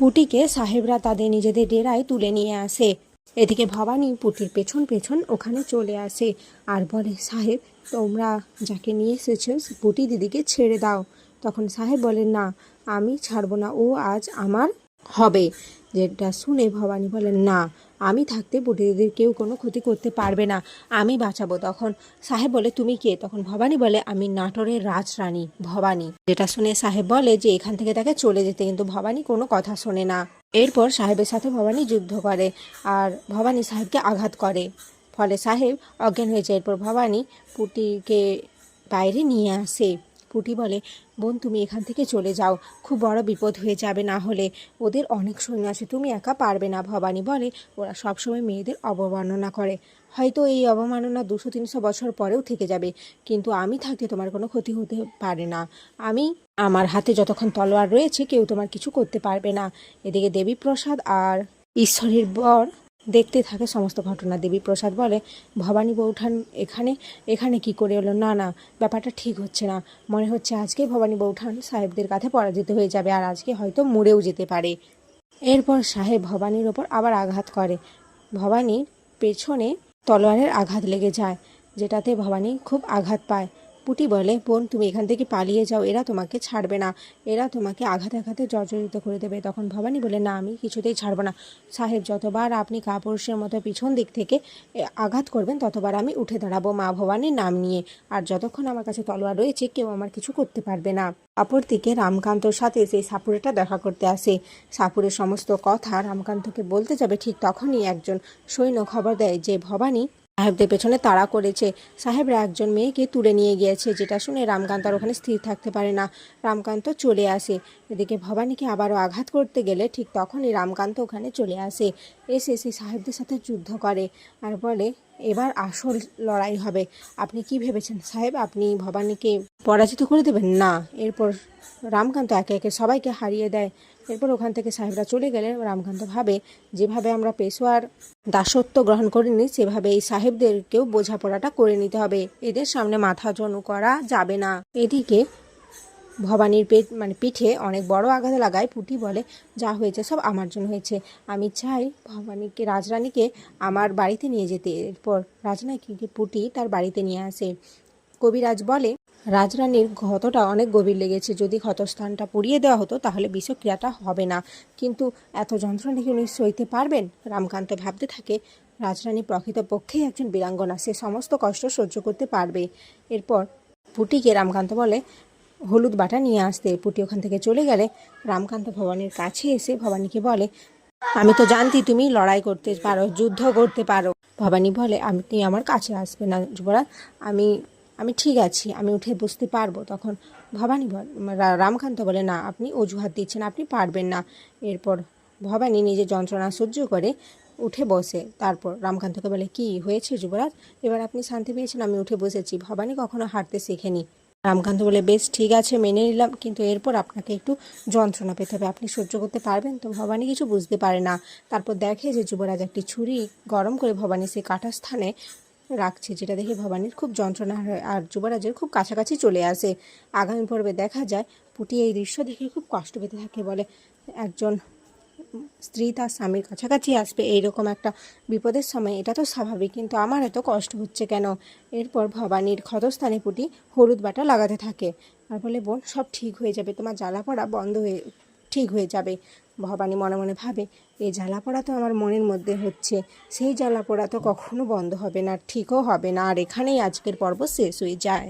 পুটিকে সাহেবরা তাদের নিজেদের ডেরায় তুলে নিয়ে আসে। এদিকে ভবানী পুটির পেছন পেছন ওখানে চলে আসে আর বলে, সাহেব তোমরা যাকে নিয়ে এসেছো পুটি দিদিকে ছেড়ে দাও। তখন সাহেব বলে, না আমি ছাড়বো না, ও আজ আমার হবে। যেটা শুনে ভবানী বলেন, না আমি থাকতে পুটি দিদির কেউ কোনো ক্ষতি করতে পারবে না, আমি বাঁচাবো। তখন সাহেব বলে, তুমি কে? তখন ভবানী বলে, আমি নাটোরের রাজরানী ভবানী। যেটা শুনে সাহেব বলে যে এখান থেকে তাকে চলে যেতে, কিন্তু ভবানী কোনো কথা শোনে না। এরপর সাহেবের সাথে ভবানী যুদ্ধ করে আর ভবানী সাহেবকে আঘাত করে, ফলে সাহেব অজ্ঞান হয়ে যায়। এরপর ভবানী পুটিকে বাইরে নিয়ে আসে। পুটি বলে, বোন তুমি এখান থেকে চলে যাও, খুব বড় বিপদ হয়ে যাবে, না হলে ওদের অনেক সৈন্য আছে, তুমি একা পারবে না। ভবানী বলে, ওরা সবসময় মেয়েদের অবমাননা করে, হয়তো এই অবমাননা 200-300 বছর পরেও থেকে যাবে, কিন্তু আমি থাকতে তোমার কোনো ক্ষতি হতে পারে না, আমার হাতে যতক্ষণ তলোয়ার রয়েছে কেউ তোমার কিছু করতে পারবে না। এদিকে দেবীপ্রসাদ আর ঈশ্বরের বর দেখতে থাকে সমস্ত ঘটনা। দেবীপ্রসাদ বলে, ভবানী বৌঠান এখানে এখানে কি করে এলো? না না, ব্যাপারটা ঠিক হচ্ছে না, মনে হচ্ছে আজকে ভবানী বৌঠান সাহেবদের কাছে পরাজিত হয়ে যাবে আর আজকে হয়তো মরেও যেতে পারে। এরপর সাহেব ভবানীর ওপর আবার আঘাত করে। ভবানীর পেছনে তলোয়ারের আঘাত লেগে যায়, যেটাতে ভবানী খুব আঘাত পায়। পুটি বলে, বোন তুমি এখান থেকে পালিয়ে যাও, এরা তোমাকে ছাড়বে না, এরা তোমাকে আঘাতে আঘাতে জর্জরিত করে দেবে। তখন ভবানী বলে, না আমি কিছুতেই ছাড়বো না, সাহেব যতবার আপনি কাপুরুষের মতো পিছন দিক থেকে আঘাত করবেন ততবার আমি উঠে দাঁড়াবো মা ভবানীর নাম নিয়ে, আর যতক্ষণ আমার কাছে তলোয়ার রয়েছে কেউ আমার কিছু করতে পারবে না। অপরদিকে রামকান্তর সাথে সেই সাপুরেটা দেখা করতে আসে। সাপুরের সমস্ত কথা রামকান্তকে বলতে যাবে, ঠিক তখনই একজন সৈন্য খবর দেয় যে ভবানী সাহেবদের পেছনে তাড়া করেছে, সাহেবরা একজন মেয়েকে তুলে নিয়ে গিয়েছে। যেটা শুনে রামকান্ত আর ওখানে স্থির থাকতে পারে না, রামকান্ত চলে আসে। এদিকে ভবানীকে আবারও আঘাত করতে গেলে ঠিক তখনই রামকান্ত ওখানে চলে আসে, এসে সেই সাহেবদের সাথে যুদ্ধ করে আর বলে, এবার আসল লড়াই হবে, আপনি কি ভেবেছেন সাহেব আপনি ভবানীকে পরাজিত করে দেবেন? না। এরপর রামকান্ত একে একে সবাইকে হারিয়ে দেয়। এরপর ওখান থেকে সাহেবরা চলে গেলে রামকান্ত ভাবে, যেভাবে আমরা পেশোয়ার দাসত্ব গ্রহণ করিনি সেভাবে এই সাহেবদেরকেও বোঝাপড়াটা করে নিতে হবে, এদের সামনে মাথা জনু করা যাবে না। এদিকে ভবানীর পিঠে অনেক বড় আঘাত লাগায়। পুটি বলে, যা হয়েছে সব আমার জন্য হয়েছে, আমি চাই ভবানীকে রাজরানীকে আমার বাড়িতে নিয়ে যেতে। এরপর রাজরানীকে পুটি তার বাড়িতে নিয়ে আসে। কবিরাজ বলে, রাজরানীর ক্ষতটা অনেক গভীর লেগেছে, যদি ক্ষতস্থানটা পুড়িয়ে দেওয়া হতো তাহলে বিষক্রিয়াটা হবে না, কিন্তু এত যন্ত্রণা কি উনি সইতে পারবেন? রামকান্ত ভাবতে থাকে, রাজরানী প্রকৃতপক্ষেই একজন বীরাঙ্গনা, সে সমস্ত কষ্ট সহ্য করতে পারবে। এরপর পুটিকে রামকান্ত বলে হলুদ বাটা নিয়ে আসতে। পুটি ওখান থেকে চলে গেলে রামকান্ত ভবানীর কাছে এসে ভবানীকে বলে, আমি তো জানতি তুমি লড়াই করতে পারো, যুদ্ধ করতে পারো। ভবানী বলে, আপনি আমার কাছে আসবে না যুবরাজ, আমি আমি ঠিক আছি, আমি উঠে বসতে পারবো। তখন ভবানী রামকান্ত বলে, না আপনি অজুহাত দিচ্ছেন, আপনি পারবেন না। এরপর ভবানী নিজের যন্ত্রণা সহ্য করে উঠে বসে। তারপর রামকান্তকে বলে, কি হয়েছে যুবরাজ, এবার আপনি শান্তি পেয়েছেন? আমি উঠে বসেছি, ভবানী কখনো হাঁটতে শেখেনি। রামকান্ত বলে, বেশ ঠিক আছে মেনে নিলাম, কিন্তু এরপর আপনাকে একটু যন্ত্রণা পেতে হবে, আপনি সহ্য করতে পারবেন তো? ভবানী কিছু বুঝতে পারে না। তারপর দেখে যে যুবরাজ একটি ছুরি গরম করে ভবানী সেই কাটা স্থানে রাখছে, যেটা দেখে ভবানীর খুব যন্ত্রণা হয় আর যুবরাজের খুব কাছাকাছি চলে আসে। আগামী পর্বে দেখা যায় পুটি এই দৃশ্য দেখে খুব কষ্ট পেতে থাকে, বলে একজন স্ত্রী তার স্বামীর কাছাকাছি আসবে এইরকম একটা বিপদের সময়, এটা তো স্বাভাবিক, কিন্তু আমার এত কষ্ট হচ্ছে কেন? এরপর ভবানীর ক্ষতস্থানে পুটি হলুদ বাটা লাগাতে থাকে আর বলে, বোন সব ঠিক হয়ে যাবে, তোমার জ্বালা পড়া বন্ধ হয়ে ঠিক হয়ে যাবে। ভবানী মনে মনে ভাবে, এই জ্বালা পড়া তো আমার মনের মধ্যে হচ্ছে, সেই জ্বালা পড়া তো কখনো বন্ধ হবে না, ঠিকও হবে না। আর এখানেই আজকের পর্ব শেষ হয়ে যায়।